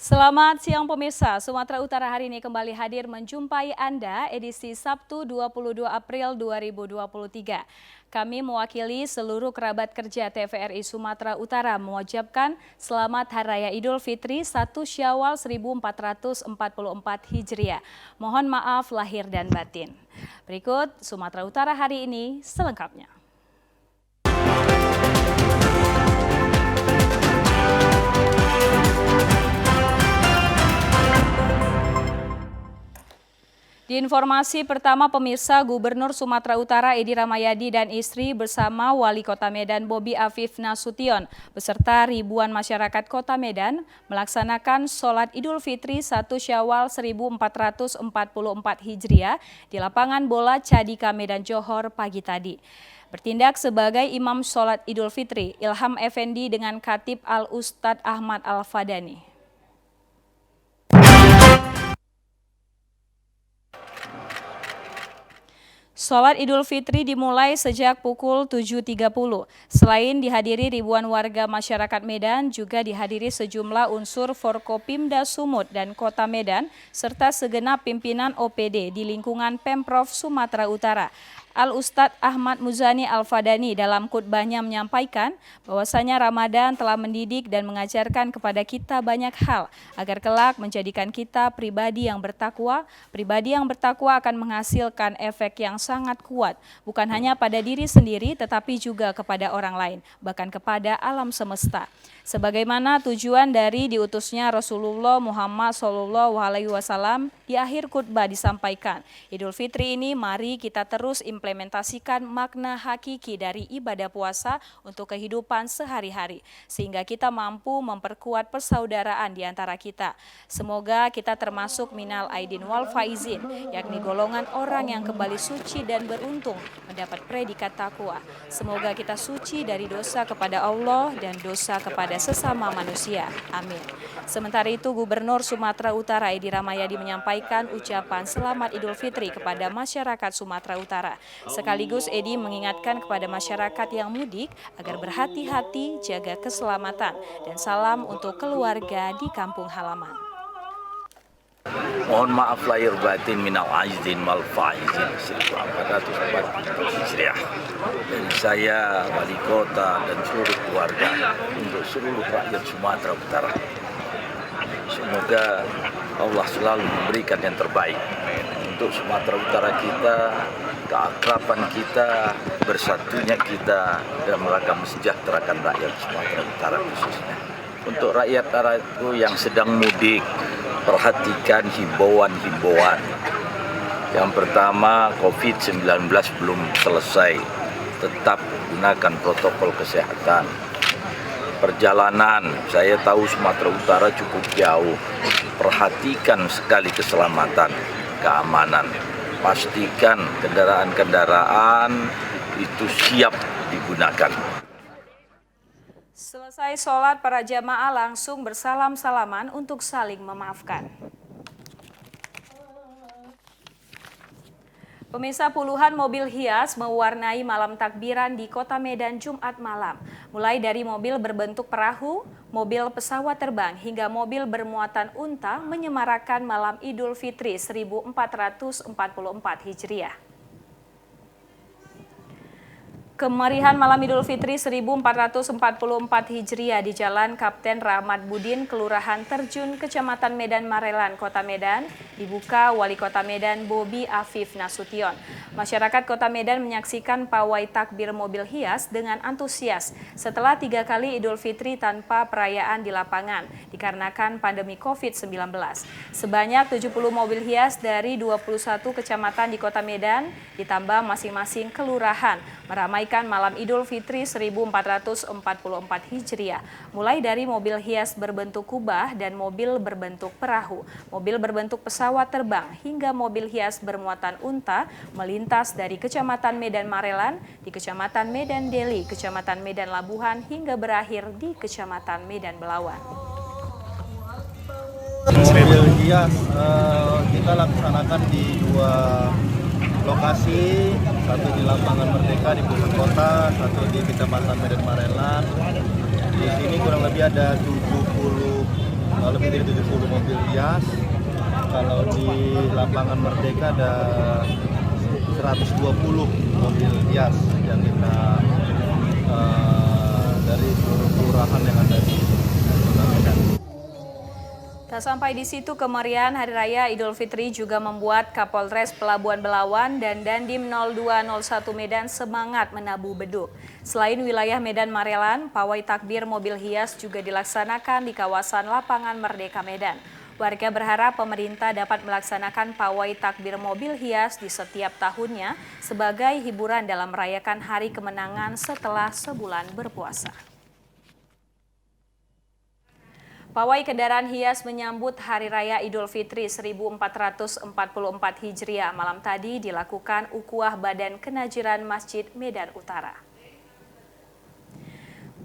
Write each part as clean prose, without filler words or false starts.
Selamat siang pemirsa, Sumatera Utara hari ini kembali hadir menjumpai Anda edisi Sabtu 22 April 2023. Kami mewakili seluruh kerabat kerja TVRI Sumatera Utara mengucapkan Selamat Hari Raya Idul Fitri 1 Syawal 1444 Hijriah. Mohon maaf lahir dan batin. Berikut Sumatera Utara hari ini selengkapnya. Di informasi pertama pemirsa, Gubernur Sumatera Utara Edi Rahmayadi dan istri bersama Wali Kota Medan Bobi Afif Nasution beserta ribuan masyarakat Kota Medan melaksanakan sholat Idul Fitri 1 Syawal 1444 Hijriah di lapangan bola Cadika Medan Johor pagi tadi. Bertindak sebagai imam sholat Idul Fitri, Ilham Effendi dengan Khatib Al-Ustadz Ahmad Al-Fadani. Sholat Idul Fitri dimulai sejak pukul 7.30. Selain dihadiri ribuan warga masyarakat Medan, juga dihadiri sejumlah unsur Forkopimda Sumut dan Kota Medan, serta segenap pimpinan OPD di lingkungan Pemprov Sumatera Utara. Al-Ustadz Ahmad Muzani Al-Fadani dalam khutbahnya menyampaikan bahwasanya Ramadan telah mendidik dan mengajarkan kepada kita banyak hal agar kelak menjadikan kita pribadi yang bertakwa. Pribadi yang bertakwa akan menghasilkan efek yang sangat kuat, bukan hanya pada diri sendiri tetapi juga kepada orang lain, bahkan kepada alam semesta. Sebagaimana tujuan dari diutusnya Rasulullah Muhammad SAW, di akhir khutbah disampaikan, Idul Fitri ini mari kita terus implementasikan makna hakiki dari ibadah puasa untuk kehidupan sehari-hari, sehingga kita mampu memperkuat persaudaraan di antara kita. Semoga kita termasuk minal aidin wal faizin, yakni golongan orang yang kembali suci dan beruntung mendapat predikat takwa. Semoga kita suci dari dosa kepada Allah dan dosa kepada sesama manusia. Amin. Sementara itu, Gubernur Sumatera Utara Edi Rahmayadi menyampaikan ucapan Selamat Idul Fitri kepada masyarakat Sumatera Utara. Sekaligus Edi mengingatkan kepada masyarakat yang mudik agar berhati-hati, jaga keselamatan, dan salam untuk keluarga di kampung halaman. Mohon maaf lahir batin minal aizin wal faizin 1444 Hijriah. Dari saya, Wali Kota dan seluruh keluarga untuk seluruh rakyat Sumatera Utara. Semoga Allah selalu memberikan yang terbaik untuk Sumatera Utara kita, keakraban kita, bersatunya kita, dan mereka mesejahterakan rakyat Sumatera Utara khususnya. Untuk rakyat Utara yang sedang mudik, perhatikan himbauan-himbauan. Yang pertama, COVID-19 belum selesai, tetap gunakan protokol kesehatan. Perjalanan, saya tahu Sumatera Utara cukup jauh, perhatikan sekali keselamatan, keamanan. Pastikan kendaraan-kendaraan itu siap digunakan. Selesai sholat, para jamaah langsung bersalam-salaman untuk saling memaafkan. Pemirsa, puluhan mobil hias mewarnai malam takbiran di Kota Medan Jumat malam. Mulai dari mobil berbentuk perahu, mobil pesawat terbang, hingga mobil bermuatan unta menyemarakan malam Idul Fitri 1444 Hijriah. Kemerihan malam Idul Fitri 1444 Hijriah di Jalan Kapten Rahmat Budin, Kelurahan Terjun, Kecamatan Medan Marelan, Kota Medan, dibuka Wali Kota Medan Bobi Afif Nasution. Masyarakat Kota Medan menyaksikan pawai takbir mobil hias dengan antusias setelah 3 kali Idul Fitri tanpa perayaan di lapangan dikarenakan pandemi COVID-19. Sebanyak 70 mobil hias dari 21 kecamatan di Kota Medan ditambah masing-masing kelurahan meramaikan malam Idul Fitri 1444 Hijriah, mulai dari mobil hias berbentuk kubah dan mobil berbentuk perahu, mobil berbentuk pesawat terbang, hingga mobil hias bermuatan unta melintas dari Kecamatan Medan Marelan, di Kecamatan Medan Deli, Kecamatan Medan Labuhan, hingga berakhir di Kecamatan Medan Belawan. Mobil hias kita laksanakan di 2 lokasi, satu di Lapangan Merdeka di pusat kota, satu di Kecamatan Medan Marelan. Di sini kurang lebih ada 70 lebih dari 70 mobil hias. Kalau di lapangan Merdeka ada 120 mobil hias yang kita dari seluruh kelurahan yang ada di Kota Medan. Tak sampai di situ, kemeriahan Hari Raya Idul Fitri juga membuat Kapolres Pelabuhan Belawan dan Dandim 0201 Medan semangat menabuh beduk. Selain wilayah Medan Marelan, pawai takbir mobil hias juga dilaksanakan di kawasan Lapangan Merdeka Medan. Warga berharap pemerintah dapat melaksanakan pawai takbir mobil hias di setiap tahunnya sebagai hiburan dalam merayakan Hari Kemenangan setelah sebulan berpuasa. Pawai kendaraan hias menyambut Hari Raya Idul Fitri 1444 Hijriah malam tadi dilakukan Ukhuwah Badan Kenajiran Masjid Medan Utara.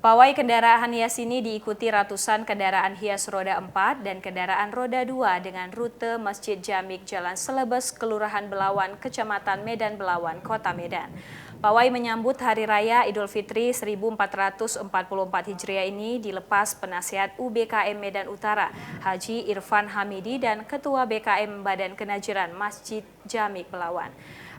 Pawai kendaraan hias ini diikuti ratusan kendaraan hias roda 4 dan kendaraan roda 2 dengan rute Masjid Jamik Jalan Selebes, Kelurahan Belawan, Kecamatan Medan Belawan, Kota Medan. Pawai menyambut Hari Raya Idul Fitri 1444 Hijriah ini dilepas Penasihat UBKM Medan Utara, Haji Irfan Hamidi dan Ketua BKM Badan Kenajiran Masjid Jamik Belawan.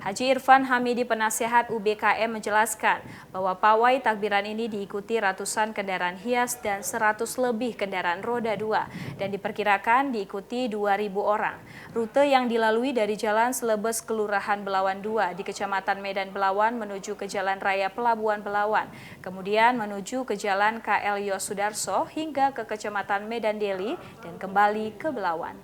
Haji Irfan Hamidi Penasihat UBKM menjelaskan bahwa pawai takbiran ini diikuti ratusan kendaraan hias dan 100 lebih kendaraan roda 2 dan diperkirakan diikuti 2.000 orang. Rute yang dilalui dari Jalan Selebes Kelurahan Belawan 2 di Kecamatan Medan Belawan menuju ke Jalan Raya Pelabuhan Belawan, kemudian menuju ke Jalan KL Yosudarso hingga ke Kecamatan Medan Deli dan kembali ke Belawan.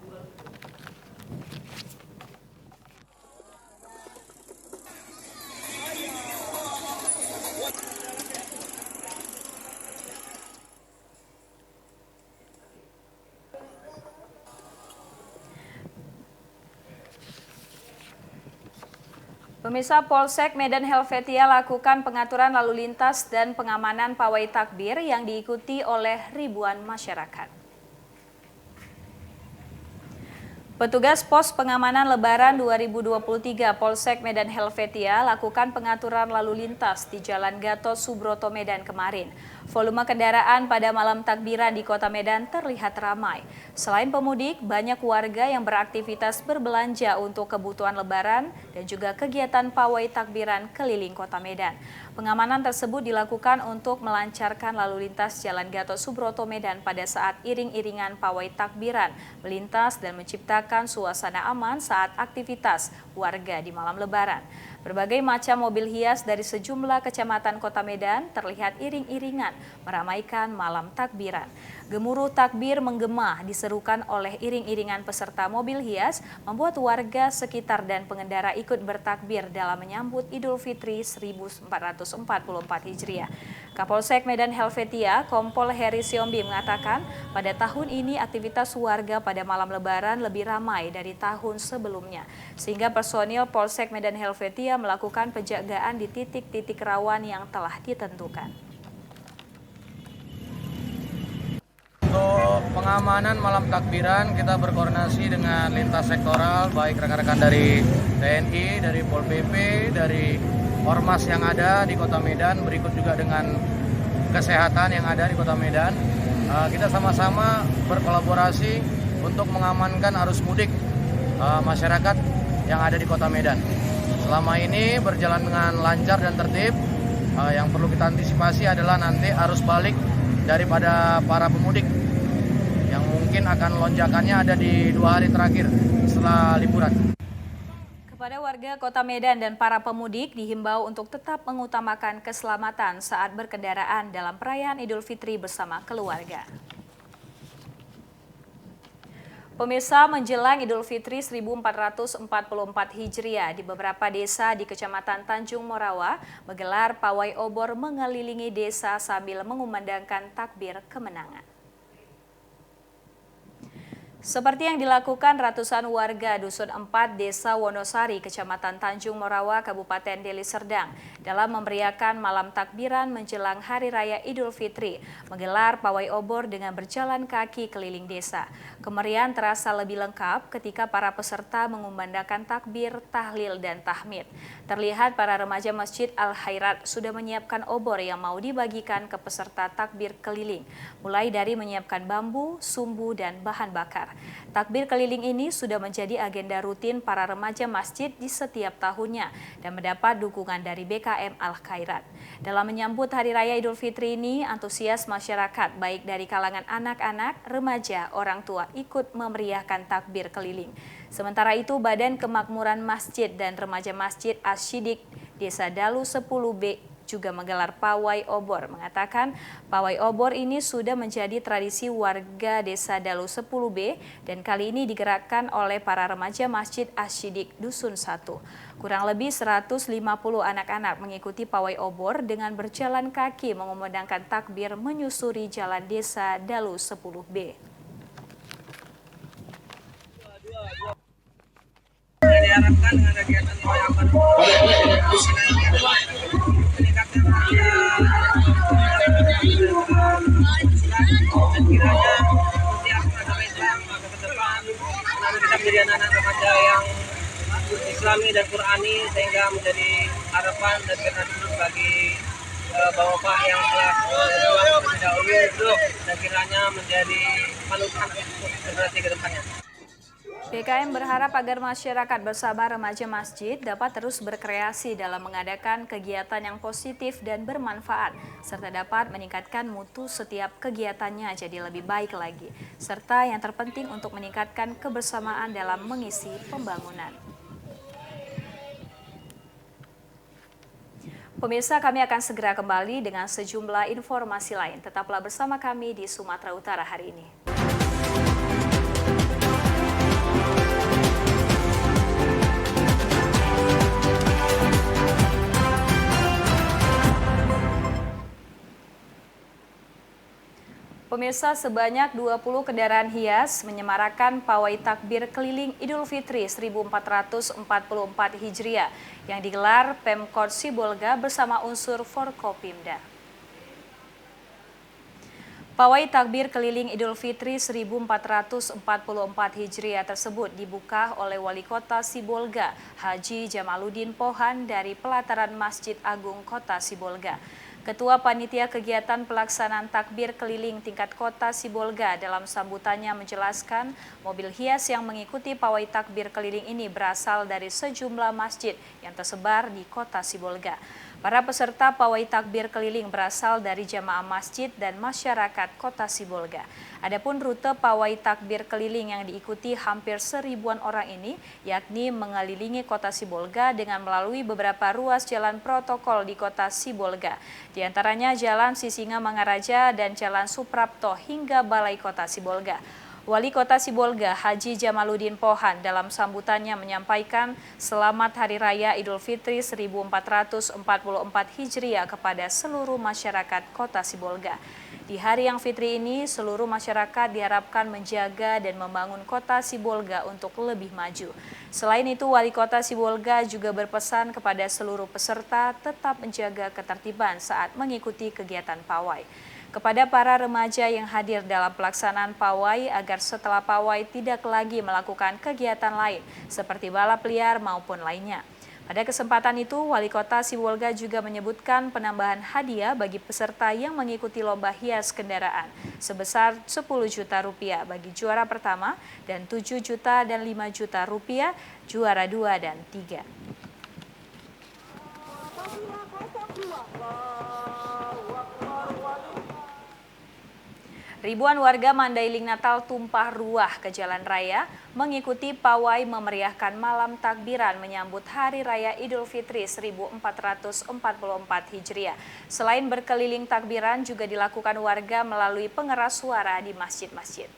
Pemirsa, Polsek Medan Helvetia lakukan pengaturan lalu lintas dan pengamanan pawai takbir yang diikuti oleh ribuan masyarakat. Petugas Pos Pengamanan Lebaran 2023 Polsek Medan Helvetia lakukan pengaturan lalu lintas di Jalan Gatot Subroto Medan kemarin. Volume kendaraan pada malam takbiran di Kota Medan terlihat ramai. Selain pemudik, banyak warga yang beraktivitas berbelanja untuk kebutuhan Lebaran dan juga kegiatan pawai takbiran keliling Kota Medan. Pengamanan tersebut dilakukan untuk melancarkan lalu lintas Jalan Gatot Subroto Medan pada saat iring-iringan pawai takbiran melintas dan menciptakan suasana aman saat aktivitas warga di malam Lebaran. Berbagai macam mobil hias dari sejumlah kecamatan Kota Medan terlihat iring-iringan meramaikan malam takbiran. Gemuruh takbir menggema diserukan oleh iring-iringan peserta mobil hias, membuat warga sekitar dan pengendara ikut bertakbir dalam menyambut Idul Fitri 1444 Hijriah. Kapolsek Medan Helvetia, Kompol Heri Siombi mengatakan, pada tahun ini aktivitas warga pada malam Lebaran lebih ramai dari tahun sebelumnya, sehingga personil Polsek Medan Helvetia melakukan penjagaan di titik-titik rawan yang telah ditentukan. Untuk pengamanan malam takbiran, kita berkoordinasi dengan lintas sektoral, baik rekan-rekan dari TNI, dari Pol PP, dari Ormas yang ada di Kota Medan, berikut juga dengan kesehatan yang ada di Kota Medan. Kita sama-sama berkolaborasi untuk mengamankan arus mudik masyarakat yang ada di Kota Medan. Selama ini berjalan dengan lancar dan tertib. Yang perlu kita antisipasi adalah nanti arus balik daripada para pemudik yang mungkin akan lonjakannya ada di 2 hari terakhir setelah liburan. Kepada warga Kota Medan dan para pemudik dihimbau untuk tetap mengutamakan keselamatan saat berkendaraan dalam perayaan Idul Fitri bersama keluarga. Pemirsa, menjelang Idul Fitri 1444 Hijriah di beberapa desa di Kecamatan Tanjung Morawa menggelar pawai obor mengelilingi desa sambil mengumandangkan takbir kemenangan. Seperti yang dilakukan ratusan warga Dusun 4 Desa Wonosari, Kecamatan Tanjung Morawa, Kabupaten Deli Serdang dalam memeriahkan malam takbiran menjelang Hari Raya Idul Fitri, menggelar pawai obor dengan berjalan kaki keliling desa. Kemeriahan terasa lebih lengkap ketika para peserta mengumandangkan takbir, tahlil, dan tahmid. Terlihat para remaja Masjid Al-Khairat sudah menyiapkan obor yang mau dibagikan ke peserta takbir keliling, mulai dari menyiapkan bambu, sumbu, dan bahan bakar. Takbir keliling ini sudah menjadi agenda rutin para remaja masjid di setiap tahunnya dan mendapat dukungan dari BKM Al-Khairat. Dalam menyambut Hari Raya Idul Fitri ini, antusias masyarakat baik dari kalangan anak-anak, remaja, orang tua ikut memeriahkan takbir keliling. Sementara itu, Badan Kemakmuran Masjid dan Remaja Masjid Asy-Syidik Desa Dalu 10B juga menggelar pawai obor, mengatakan pawai obor ini sudah menjadi tradisi warga Desa Dalu 10B dan kali ini digerakkan oleh para remaja Masjid Asy-Syidik Dusun 1. Kurang lebih 150 anak-anak mengikuti pawai obor dengan berjalan kaki mengumandangkan takbir menyusuri jalan Desa Dalu 10B. Diharapkan dengan kegiatan pawai obor meningkatkan dan kiranya setiap agama Islam ke depan kita menjadi anak-anak remaja yang Islami dan Qurani sehingga menjadi harapan dan generasi bagi bapak yang telah berjuang terlebih dahulu dan kiranya menjadi panutan untuk generasi ke depannya. BKM berharap agar masyarakat bersama remaja masjid dapat terus berkreasi dalam mengadakan kegiatan yang positif dan bermanfaat, serta dapat meningkatkan mutu setiap kegiatannya jadi lebih baik lagi, serta yang terpenting untuk meningkatkan kebersamaan dalam mengisi pembangunan. Pemirsa, kami akan segera kembali dengan sejumlah informasi lain. Tetaplah bersama kami di Sumatera Utara hari ini. Pemirsa, sebanyak 20 kendaraan hias menyemarakan pawai takbir keliling Idul Fitri 1444 Hijriah yang digelar Pemkot Sibolga bersama unsur Forkopimda. Pawai takbir keliling Idul Fitri 1444 Hijriah tersebut dibuka oleh Wali Kota Sibolga, Haji Jamaluddin Pohan dari Pelataran Masjid Agung Kota Sibolga. Ketua Panitia Kegiatan Pelaksanaan Takbir Keliling Tingkat Kota Sibolga dalam sambutannya menjelaskan mobil hias yang mengikuti pawai takbir keliling ini berasal dari sejumlah masjid yang tersebar di Kota Sibolga. Para peserta pawai takbir keliling berasal dari jamaah masjid dan masyarakat Kota Sibolga. Adapun rute pawai takbir keliling yang diikuti hampir 1000-an orang ini, yakni mengelilingi Kota Sibolga dengan melalui beberapa ruas jalan protokol di Kota Sibolga. Di antaranya Jalan Sisinga Mangaraja dan Jalan Suprapto hingga Balai Kota Sibolga. Wali Kota Sibolga, Haji Jamaluddin Pohan dalam sambutannya menyampaikan selamat Hari Raya Idul Fitri 1444 Hijriah kepada seluruh masyarakat Kota Sibolga. Di hari yang fitri ini, seluruh masyarakat diharapkan menjaga dan membangun Kota Sibolga untuk lebih maju. Selain itu, Wali Kota Sibolga juga berpesan kepada seluruh peserta tetap menjaga ketertiban saat mengikuti kegiatan pawai. Kepada para remaja yang hadir dalam pelaksanaan pawai agar setelah pawai tidak lagi melakukan kegiatan lain seperti balap liar maupun lainnya. Pada kesempatan itu, Wali Kota Sibolga juga menyebutkan penambahan hadiah bagi peserta yang mengikuti lomba hias kendaraan sebesar 10 juta rupiah bagi juara pertama dan 7 juta dan 5 juta rupiah juara 2 dan 3. Ribuan warga Mandailing Natal tumpah ruah ke jalan raya mengikuti pawai memeriahkan malam takbiran menyambut Hari Raya Idul Fitri 1444 Hijriah. Selain berkeliling takbiran juga dilakukan warga melalui pengeras suara di masjid-masjid.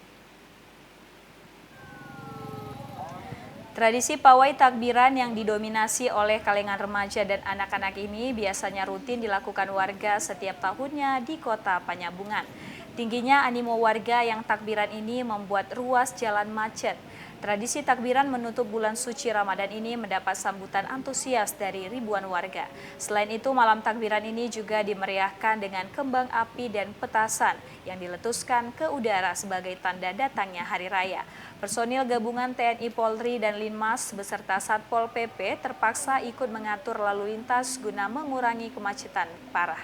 Tradisi pawai takbiran yang didominasi oleh kalangan remaja dan anak-anak ini biasanya rutin dilakukan warga setiap tahunnya di Kota Panyabungan. Tingginya animo warga yang takbiran ini membuat ruas jalan macet. Tradisi takbiran menutup bulan suci Ramadan ini mendapat sambutan antusias dari ribuan warga. Selain itu, malam takbiran ini juga dimeriahkan dengan kembang api dan petasan yang diletuskan ke udara sebagai tanda datangnya hari raya. Personil gabungan TNI Polri dan Linmas beserta Satpol PP terpaksa ikut mengatur lalu lintas guna mengurangi kemacetan parah.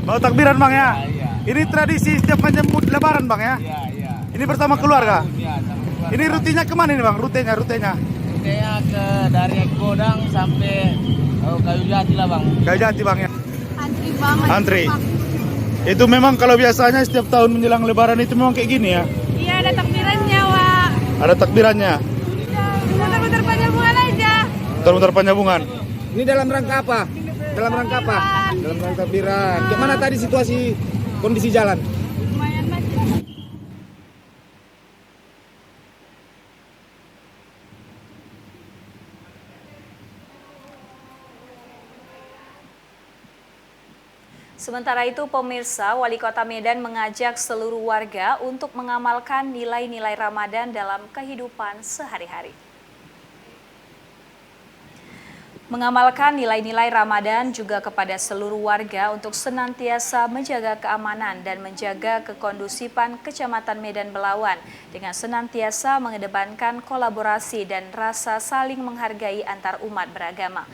Mau takbiran Bang ya? Iya. Ini tradisi setiap menyambut lebaran Bang ya? Iya. Ini bersama keluarga? Iya, sama keluarga. Ini rutenya kemana nih Bang? Rutenya? Rutenya ke dari Godang sampai Kayu Jati lah Bang. Kayu Jati Bang ya? Antri banget. Antri? Itu memang kalau biasanya setiap tahun menjelang lebaran itu memang kayak gini ya? Iya, ada takbirannya Wak. Ada takbirannya? Muter-muter Panjabungan aja. Muter-muter Panjabungan? Ini dalam rangka apa? Dalam rangka apa? Dalam rangka takbiran. Gimana tadi situasi kondisi jalan? Lumayan macet. Sementara itu, pemirsa, Wali Kota Medan mengajak seluruh warga untuk mengamalkan nilai-nilai Ramadan dalam kehidupan sehari-hari. Mengamalkan nilai-nilai Ramadan juga kepada seluruh warga untuk senantiasa menjaga keamanan dan menjaga kekondusifan Kecamatan Medan Belawan dengan senantiasa mengedepankan kolaborasi dan rasa saling menghargai antar umat beragama.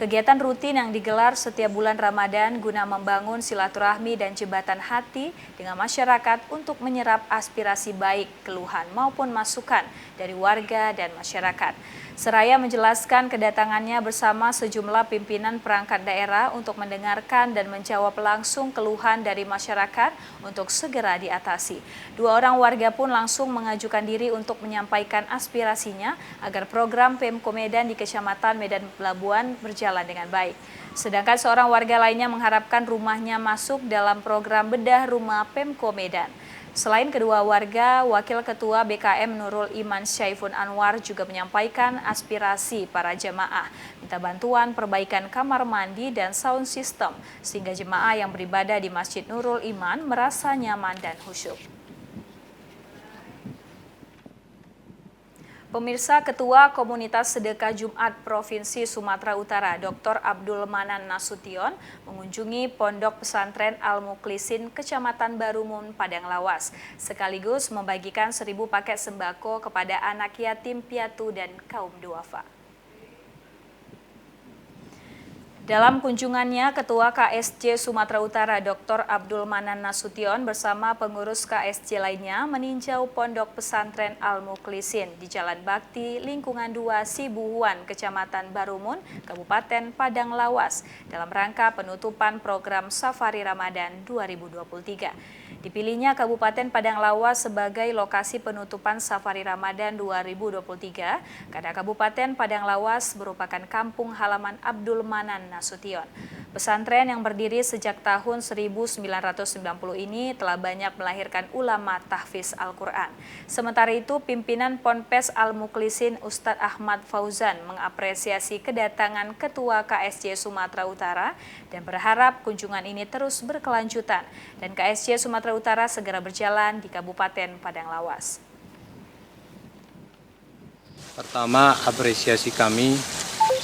Kegiatan rutin yang digelar setiap bulan Ramadan guna membangun silaturahmi dan jembatan hati dengan masyarakat untuk menyerap aspirasi baik, keluhan maupun masukan dari warga dan masyarakat. Seraya menjelaskan kedatangannya bersama sejumlah pimpinan perangkat daerah untuk mendengarkan dan menjawab langsung keluhan dari masyarakat untuk segera diatasi. 2 orang warga pun langsung mengajukan diri untuk menyampaikan aspirasinya agar program Pemko Medan di Kecamatan Medan Pelabuhan berjalan dengan baik. Sedangkan seorang warga lainnya mengharapkan rumahnya masuk dalam program bedah rumah Pemko Medan. Selain kedua warga, Wakil Ketua BKM Nurul Iman Syaifun Anwar juga menyampaikan aspirasi para jemaah, minta bantuan perbaikan kamar mandi dan sound system, sehingga jemaah yang beribadah di Masjid Nurul Iman merasa nyaman dan khusyuk. Pemirsa, Ketua Komunitas Sedekah Jumat Provinsi Sumatera Utara, Dr. Abdul Manan Nasution, mengunjungi Pondok Pesantren Al-Muklisin, Kecamatan Barumun, Padang Lawas, sekaligus membagikan 1.000 paket sembako kepada anak yatim piatu dan kaum duafa. Dalam kunjungannya, Ketua KSJ Sumatera Utara Dr. Abdul Manan Nasution bersama pengurus KSJ lainnya meninjau Pondok Pesantren Al-Muklisin di Jalan Bakti, Lingkungan 2 Sibuhuan, Kecamatan Barumun, Kabupaten Padang Lawas, dalam rangka penutupan program Safari Ramadan 2023. Dipilihnya Kabupaten Padang Lawas sebagai lokasi penutupan Safari Ramadan 2023 karena Kabupaten Padang Lawas merupakan kampung halaman Abdul Manan Nasution. Pesantren yang berdiri sejak tahun 1990 ini telah banyak melahirkan ulama tahfiz Al-Quran. Sementara itu, pimpinan Ponpes Al-Muklisin Ustadz Ahmad Fauzan mengapresiasi kedatangan Ketua KSJ Sumatera Utara dan berharap kunjungan ini terus berkelanjutan dan KSJ Sumatera Utara segera berjalan di Kabupaten Padang Lawas. Pertama, apresiasi kami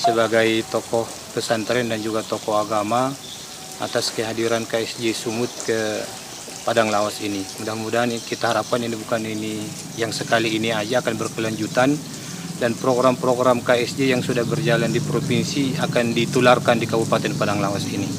sebagai tokoh pesantren dan juga tokoh agama atas kehadiran KSJ Sumut ke Padang Lawas ini. Mudah-mudahan kita harapkan ini bukan yang sekali ini aja, akan berkelanjutan dan program-program KSJ yang sudah berjalan di provinsi akan ditularkan di Kabupaten Padang Lawas ini.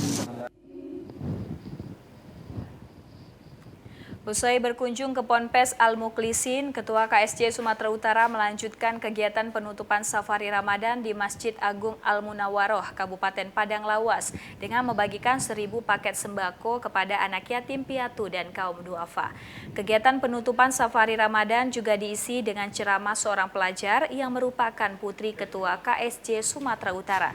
Usai berkunjung ke Ponpes Al-Muklisin, Ketua KSJ Sumatera Utara melanjutkan kegiatan penutupan Safari Ramadan di Masjid Agung Al-Munawaroh, Kabupaten Padang Lawas, dengan membagikan 1.000 paket sembako kepada anak yatim piatu dan kaum duafa. Kegiatan penutupan Safari Ramadan juga diisi dengan ceramah seorang pelajar yang merupakan putri Ketua KSJ Sumatera Utara.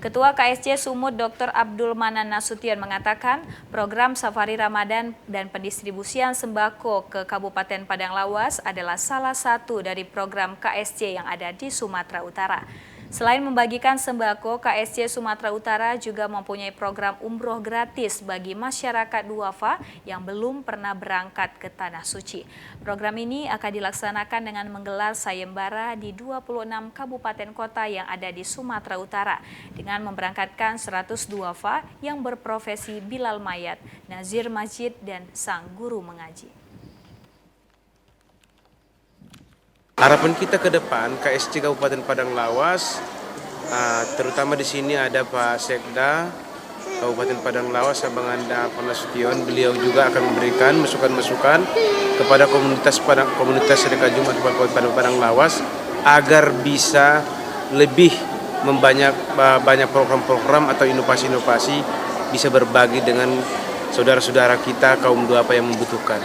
Ketua KSJ Sumut Dr. Abdul Manan Nasution mengatakan program Safari Ramadan dan pendistribusian sembako ke Kabupaten Padang Lawas adalah salah satu dari program KSJ yang ada di Sumatera Utara. Selain membagikan sembako, KSC Sumatera Utara juga mempunyai program umroh gratis bagi masyarakat duafa yang belum pernah berangkat ke Tanah Suci. Program ini akan dilaksanakan dengan menggelar sayembara di 26 kabupaten kota yang ada di Sumatera Utara dengan memberangkatkan 100 duafa yang berprofesi bilal mayat, nazir masjid, dan sang guru mengaji. Harapan kita ke depan, KSC Kabupaten Padang Lawas, terutama di sini ada Pak Sekda Kabupaten Padang Lawas, Abang Anda Nasution. Beliau juga akan memberikan masukan-masukan kepada komunitas Sedekah Jumat Kabupaten Padang Lawas agar bisa lebih banyak program-program atau inovasi-inovasi bisa berbagi dengan saudara-saudara kita kaum duafa yang membutuhkan.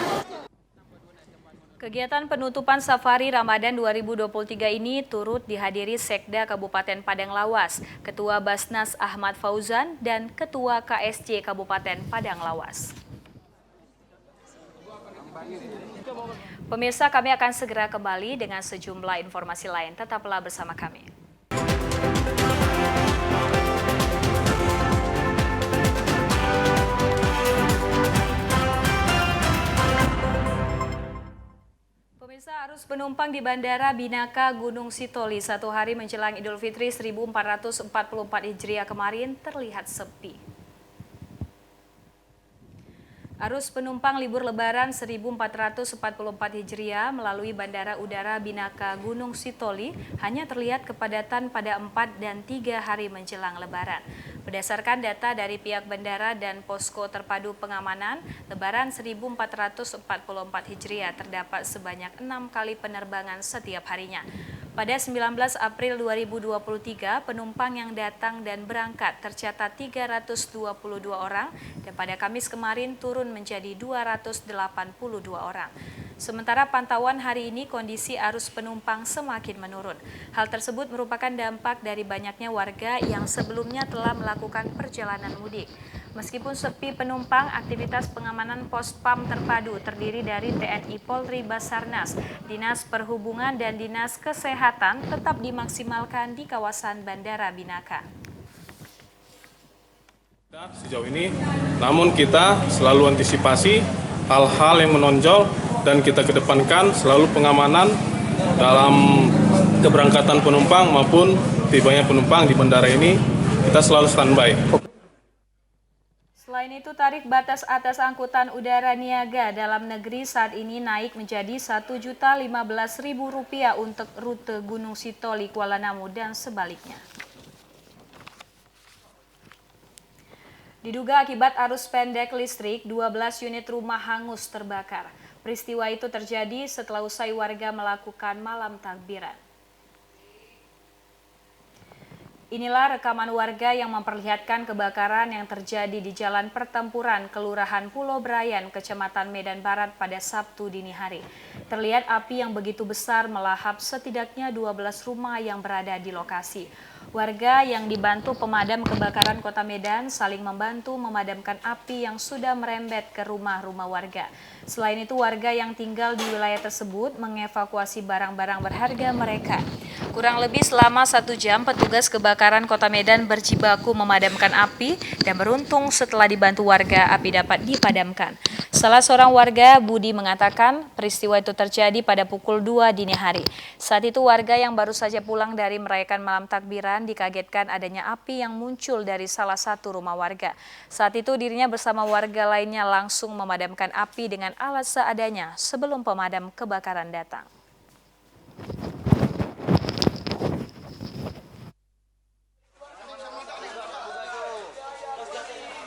Kegiatan penutupan Safari Ramadan 2023 ini turut dihadiri Sekda Kabupaten Padang Lawas, Ketua Basnas Ahmad Fauzan, dan Ketua KSC Kabupaten Padang Lawas. Pemirsa, kami akan segera kembali dengan sejumlah informasi lain. Tetaplah bersama kami. Pemirsa, arus penumpang di Bandara Binaka Gunung Sitoli satu hari menjelang Idul Fitri 1444 Hijriah kemarin terlihat sepi. Arus penumpang libur Lebaran 1444 Hijriah melalui Bandara Udara Binaka Gunung Sitoli hanya terlihat kepadatan pada 4 dan 3 hari menjelang Lebaran. Berdasarkan data dari pihak bandara dan posko terpadu pengamanan, Lebaran 1444 Hijriah terdapat sebanyak 6 kali penerbangan setiap harinya. Pada 19 April 2023, penumpang yang datang dan berangkat tercatat 322 orang dan pada Kamis kemarin turun menjadi 282 orang. Sementara pantauan hari ini kondisi arus penumpang semakin menurun. Hal tersebut merupakan dampak dari banyaknya warga yang sebelumnya telah melakukan perjalanan mudik. Meskipun sepi penumpang, aktivitas pengamanan pos PAM terpadu terdiri dari TNI Polri Basarnas, Dinas Perhubungan dan Dinas Kesehatan tetap dimaksimalkan di kawasan Bandara Binaka. Sejauh ini, namun kita selalu antisipasi hal-hal yang menonjol dan kita kedepankan selalu pengamanan dalam keberangkatan penumpang maupun tibanya penumpang di bandara ini, kita selalu standby. Selain itu, tarif batas atas angkutan udara niaga dalam negeri saat ini naik menjadi Rp1.015.000 untuk rute Gunung Sitoli, Kuala Namu, dan sebaliknya. Diduga akibat arus pendek listrik, 12 unit rumah hangus terbakar. Peristiwa itu terjadi setelah usai warga melakukan malam takbiran. Inilah rekaman warga yang memperlihatkan kebakaran yang terjadi di Jalan Pertempuran, Kelurahan Pulau Brayan, Kecamatan Medan Barat pada Sabtu dini hari. Terlihat api yang begitu besar melahap setidaknya 12 rumah yang berada di lokasi. Warga yang dibantu pemadam kebakaran Kota Medan saling membantu memadamkan api yang sudah merembet ke rumah-rumah warga. Selain itu, warga yang tinggal di wilayah tersebut mengevakuasi barang-barang berharga mereka. Kurang lebih selama 1 jam, petugas kebakaran Kota Medan berjibaku memadamkan api dan beruntung setelah dibantu warga, api dapat dipadamkan. Salah seorang warga, Budi, mengatakan peristiwa itu terjadi pada pukul 2 dini hari. Saat itu warga yang baru saja pulang dari merayakan malam takbiran dikagetkan adanya api yang muncul dari salah satu rumah warga. Saat itu dirinya bersama warga lainnya langsung memadamkan api dengan alat seadanya sebelum pemadam kebakaran datang.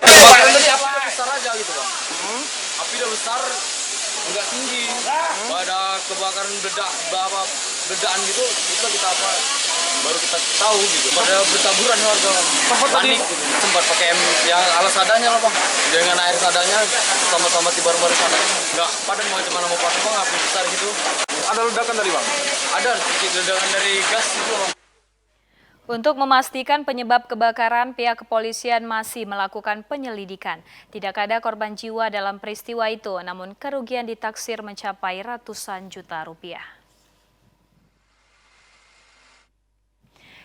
Kebakaran tadi api besar aja gitu bang. Api udah besar, enggak tinggi. Ada kebakaran beledaan gitu, itu kita apa? Baru kita tahu gitu. Pada bertaburan warga. Panik gitu. Sempat pakai yang alas seadanya lah bang. Dengan air seadanya sama-sama tiba-tiba sana. Enggak padam mau kemana mau pasang bang, api besar gitu. Ada ledakan tadi bang? Ada ledakan dari gas gitu bang. Untuk memastikan penyebab kebakaran, pihak kepolisian masih melakukan penyelidikan. Tidak ada korban jiwa dalam peristiwa itu, namun kerugian ditaksir mencapai ratusan juta rupiah.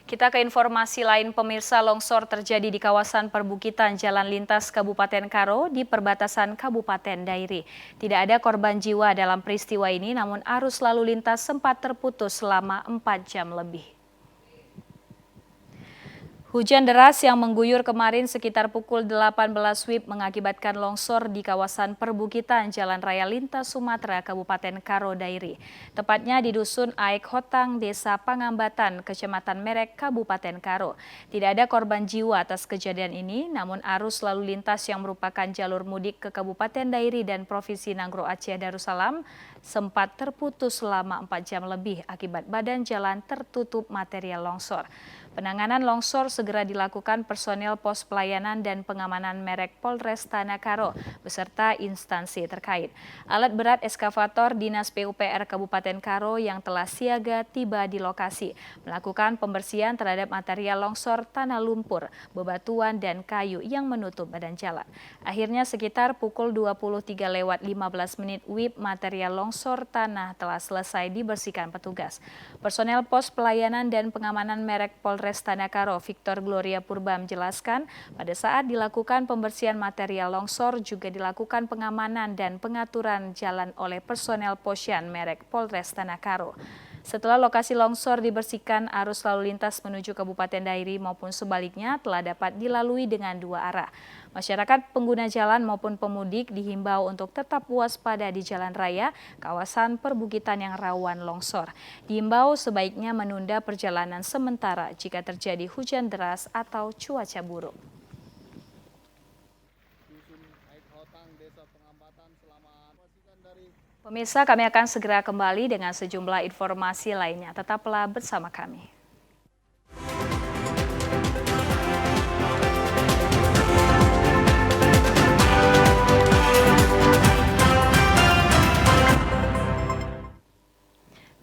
Kita ke informasi lain, pemirsa. Longsor terjadi di kawasan perbukitan Jalan Lintas Kabupaten Karo di perbatasan Kabupaten Dairi. Tidak ada korban jiwa dalam peristiwa ini, namun arus lalu lintas sempat terputus selama 4 jam lebih. Hujan deras yang mengguyur kemarin sekitar pukul 18 WIB mengakibatkan longsor di kawasan perbukitan Jalan Raya Lintas Sumatera, Kabupaten Karo Dairi. Tepatnya di Dusun Aek Hotang, Desa Pangambatan, Kecamatan Merek, Kabupaten Karo. Tidak ada korban jiwa atas kejadian ini, namun arus lalu lintas yang merupakan jalur mudik ke Kabupaten Dairi dan Provinsi Nangro Aceh Darussalam sempat terputus selama 4 jam lebih akibat badan jalan tertutup material longsor. Penanganan longsor segera dilakukan personel pos pelayanan dan pengamanan merek Polres Tanah Karo beserta instansi terkait. Alat berat eskavator Dinas PUPR Kabupaten Karo yang telah siaga tiba di lokasi, melakukan pembersihan terhadap material longsor tanah lumpur, bebatuan dan kayu yang menutup badan jalan. Akhirnya sekitar pukul 23:15 WIB material longsor tanah telah selesai dibersihkan petugas. Personel pos pelayanan dan pengamanan merek Polres Tanah Karo Victor Gloria Purba menjelaskan pada saat dilakukan pembersihan material longsor juga dilakukan pengamanan dan pengaturan jalan oleh personel posyan merek Polres Tanah Karo. Setelah lokasi longsor dibersihkan, arus lalu lintas menuju Kabupaten Dairi maupun sebaliknya telah dapat dilalui dengan 2 arah. Masyarakat pengguna jalan maupun pemudik dihimbau untuk tetap waspada di jalan raya kawasan perbukitan yang rawan longsor. Dihimbau sebaiknya menunda perjalanan sementara jika terjadi hujan deras atau cuaca buruk. Pemirsa, kami akan segera kembali dengan sejumlah informasi lainnya. Tetaplah bersama kami.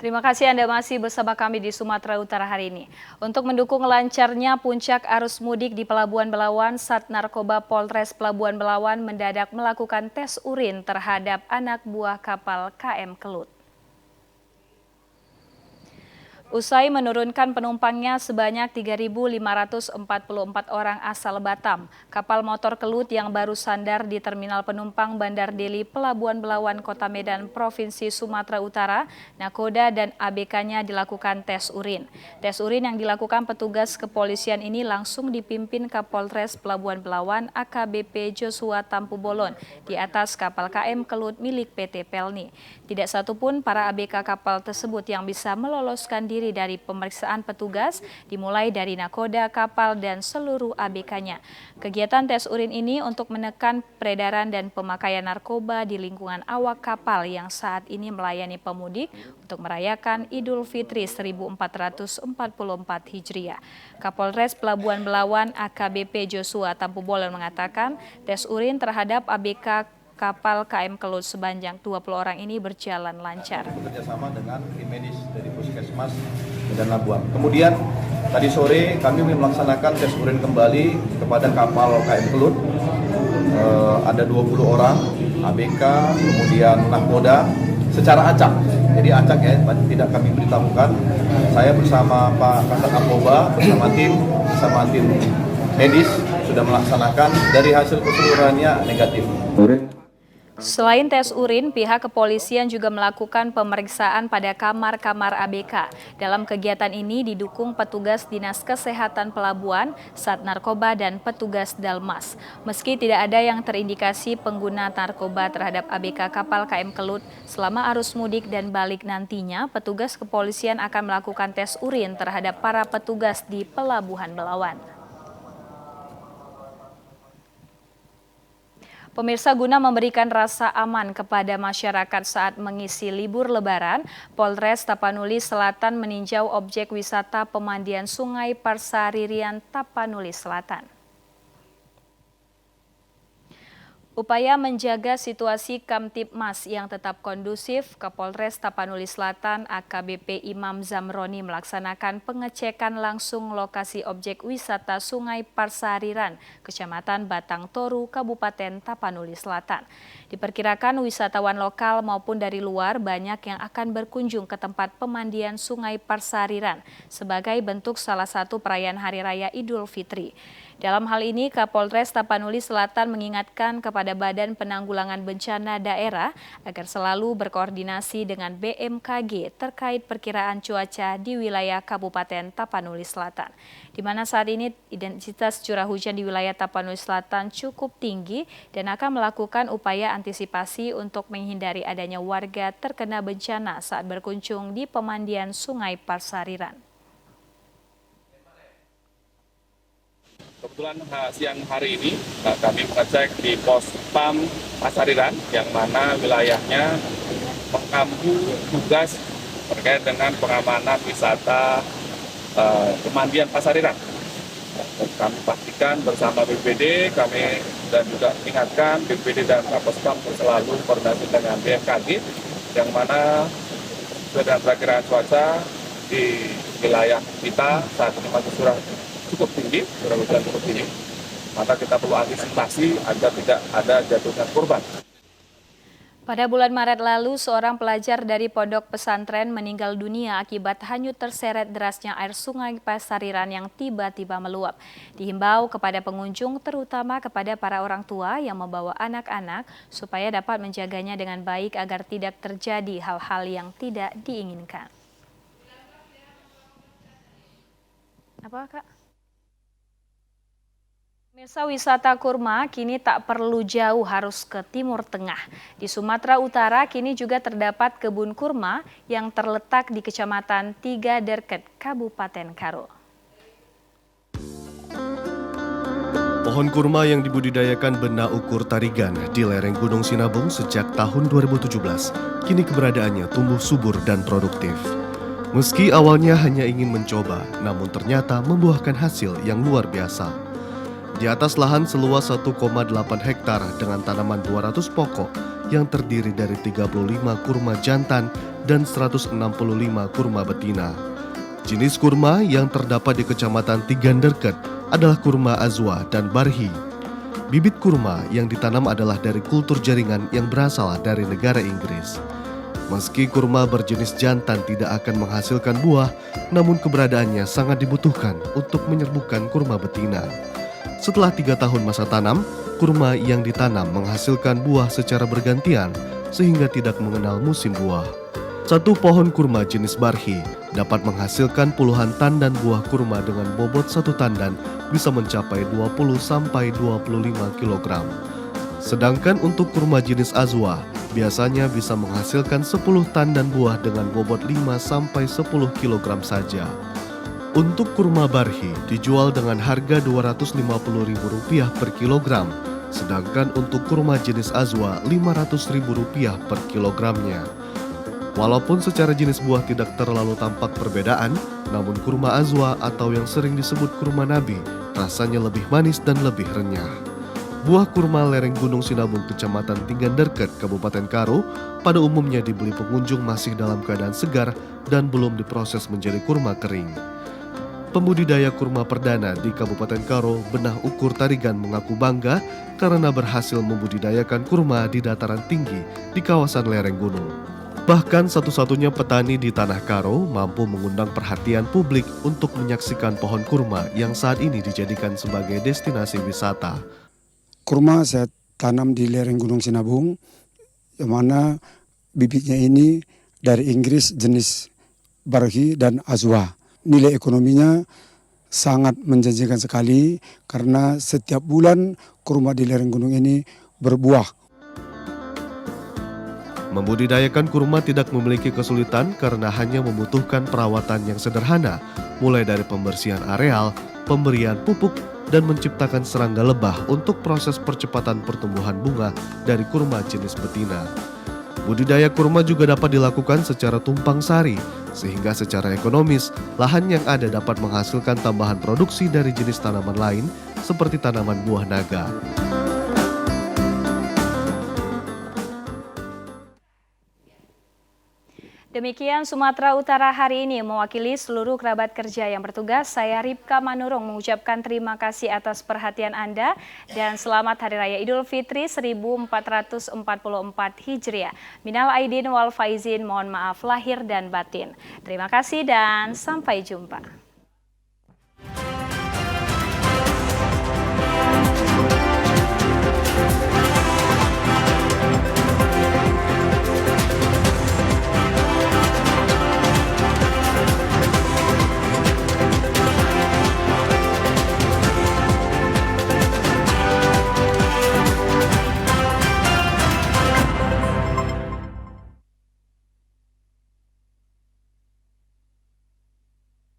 Terima kasih Anda masih bersama kami di Sumatera Utara hari ini. Untuk mendukung lancarnya puncak arus mudik di Pelabuhan Belawan, Sat Narkoba Polres Pelabuhan Belawan mendadak melakukan tes urin terhadap anak buah kapal KM Kelut. Usai menurunkan penumpangnya sebanyak 3.544 orang asal Batam, kapal motor Kelut yang baru sandar di Terminal Penumpang Bandar Deli Pelabuhan Belawan, Kota Medan, Provinsi Sumatera Utara, nakoda dan ABK-nya dilakukan tes urin. Tes urin yang dilakukan petugas kepolisian ini langsung dipimpin Kapolres Pelabuhan Belawan AKBP Joshua Tampu Bolon di atas kapal KM Kelut milik PT Pelni. Tidak satupun para ABK kapal tersebut yang bisa meloloskan diri dari pemeriksaan petugas, dimulai dari nakoda kapal dan seluruh ABK-nya. Kegiatan tes urin ini untuk menekan peredaran dan pemakaian narkoba di lingkungan awak kapal yang saat ini melayani pemudik untuk merayakan Idul Fitri 1444 Hijriah. Kapolres Pelabuhan Belawan AKBP Joshua Tampu Bolon mengatakan tes urin terhadap ABK kapal KM Kelut sebanyak 20 orang ini berjalan lancar. Bekerjasama dengan tim medis dari Puskesmas Medan Labuan. Kemudian tadi sore kami melaksanakan tes urin kembali kepada kapal KM Kelut. Ada 20 orang ABK, kemudian nakoda secara acak. Jadi acak ya, tidak kami beritahukan. Saya bersama Pak Kasat Narkoba bersama tim medis sudah melaksanakan, dari hasil keseluruhannya negatif. Selain tes urin, pihak kepolisian juga melakukan pemeriksaan pada kamar-kamar ABK. Dalam kegiatan ini didukung petugas Dinas Kesehatan Pelabuhan, Sat Narkoba, dan petugas Dalmas. Meski tidak ada yang terindikasi pengguna narkoba terhadap ABK kapal KM Kelut, selama arus mudik dan balik nantinya, petugas kepolisian akan melakukan tes urin terhadap para petugas di Pelabuhan Belawan. Pemirsa, guna memberikan rasa aman kepada masyarakat saat mengisi libur Lebaran, Polres Tapanuli Selatan meninjau objek wisata pemandian Sungai Parsaririan Tapanuli Selatan. Upaya menjaga situasi Kamtibmas yang tetap kondusif, Kapolres Tapanuli Selatan AKBP Imam Zamroni melaksanakan pengecekan langsung lokasi objek wisata Sungai Parsariran, Kecamatan Batang Toru, Kabupaten Tapanuli Selatan. Diperkirakan wisatawan lokal maupun dari luar banyak yang akan berkunjung ke tempat pemandian Sungai Parsariran sebagai bentuk salah satu perayaan Hari Raya Idul Fitri. Dalam hal ini, Kapolres Tapanuli Selatan mengingatkan kepada Badan Penanggulangan Bencana Daerah agar selalu berkoordinasi dengan BMKG terkait perkiraan cuaca di wilayah Kabupaten Tapanuli Selatan, di mana saat ini intensitas curah hujan di wilayah Tapanuli Selatan cukup tinggi dan akan melakukan upaya antisipasi untuk menghindari adanya warga terkena bencana saat berkunjung di pemandian Sungai Parsariran. Kebetulan siang hari ini kami mengecek di pos PAM Parsariran yang mana wilayahnya mengambil tugas terkait dengan pengamanan wisata pemandian Parsariran. Kami pastikan bersama BPD, kami dan juga ingatkan BPD dan Kapos PAM selalu koordinasi dengan BMKG yang mana sesuai dengan perkiraan cuaca di wilayah kita saat ini masih cukup tinggi, curah hujan cukup tinggi, maka kita perlu antisipasi agar tidak ada jatuhnya korban. Pada bulan Maret lalu, seorang pelajar dari pondok pesantren meninggal dunia akibat hanyut terseret derasnya air Sungai Parsariran yang tiba-tiba meluap. Dihimbau kepada pengunjung, terutama kepada para orang tua yang membawa anak-anak, supaya dapat menjaganya dengan baik agar tidak terjadi hal-hal yang tidak diinginkan. Apa, Kak? Pemirsa, wisata kurma kini tak perlu jauh harus ke Timur Tengah. Di Sumatera Utara kini juga terdapat kebun kurma yang terletak di Kecamatan Tiga Derket, Kabupaten Karo. Pohon kurma yang dibudidayakan Bena Ukur Tarigan di lereng Gunung Sinabung sejak tahun 2017, kini keberadaannya tumbuh subur dan produktif. Meski awalnya hanya ingin mencoba, namun ternyata membuahkan hasil yang luar biasa. Di atas lahan seluas 1,8 hektar dengan tanaman 200 pokok yang terdiri dari 35 kurma jantan dan 165 kurma betina. Jenis kurma yang terdapat di Kecamatan Tiganderket adalah kurma azwa dan barhi. Bibit kurma yang ditanam adalah dari kultur jaringan yang berasal dari negara Inggris. Meski kurma berjenis jantan tidak akan menghasilkan buah, namun keberadaannya sangat dibutuhkan untuk menyerbukan kurma betina. Setelah 3 tahun masa tanam, kurma yang ditanam menghasilkan buah secara bergantian sehingga tidak mengenal musim buah. Satu pohon kurma jenis barhi dapat menghasilkan puluhan tandan buah kurma dengan bobot satu tandan bisa mencapai 20-25 kg. Sedangkan untuk kurma jenis azwa biasanya bisa menghasilkan 10 tandan buah dengan bobot 5-10 kg saja. Untuk kurma barhi dijual dengan harga Rp250.000 per kilogram, sedangkan untuk kurma jenis azwa Rp500.000 per kilogramnya. Walaupun secara jenis buah tidak terlalu tampak perbedaan, namun kurma azwa atau yang sering disebut kurma nabi rasanya lebih manis dan lebih renyah. Buah kurma lereng Gunung Sinabung Kecamatan Tiganderket, Kabupaten Karo pada umumnya dibeli pengunjung masih dalam keadaan segar dan belum diproses menjadi kurma kering. Pembudidaya kurma perdana di Kabupaten Karo, Bena Ukur Tarigan mengaku bangga karena berhasil membudidayakan kurma di dataran tinggi di kawasan lereng gunung. Bahkan satu-satunya petani di Tanah Karo mampu mengundang perhatian publik untuk menyaksikan pohon kurma yang saat ini dijadikan sebagai destinasi wisata. Kurma saya tanam di lereng Gunung Sinabung, yang mana bibitnya ini dari Inggris jenis barhi dan azwa. Nilai ekonominya sangat menjanjikan sekali karena setiap bulan kurma di lereng gunung ini berbuah. Membudidayakan kurma tidak memiliki kesulitan karena hanya membutuhkan perawatan yang sederhana, mulai dari pembersihan areal, pemberian pupuk, dan menciptakan serangga lebah untuk proses percepatan pertumbuhan bunga dari kurma jenis betina. Budidaya kurma juga dapat dilakukan secara tumpang sari, sehingga secara ekonomis, lahan yang ada dapat menghasilkan tambahan produksi dari jenis tanaman lain seperti tanaman buah naga. Demikian Sumatera Utara hari ini. Mewakili seluruh kerabat kerja yang bertugas, saya Ripka Manurung mengucapkan terima kasih atas perhatian Anda dan selamat Hari Raya Idul Fitri 1444 Hijriah. Minal aidin wal faizin, mohon maaf lahir dan batin. Terima kasih dan sampai jumpa.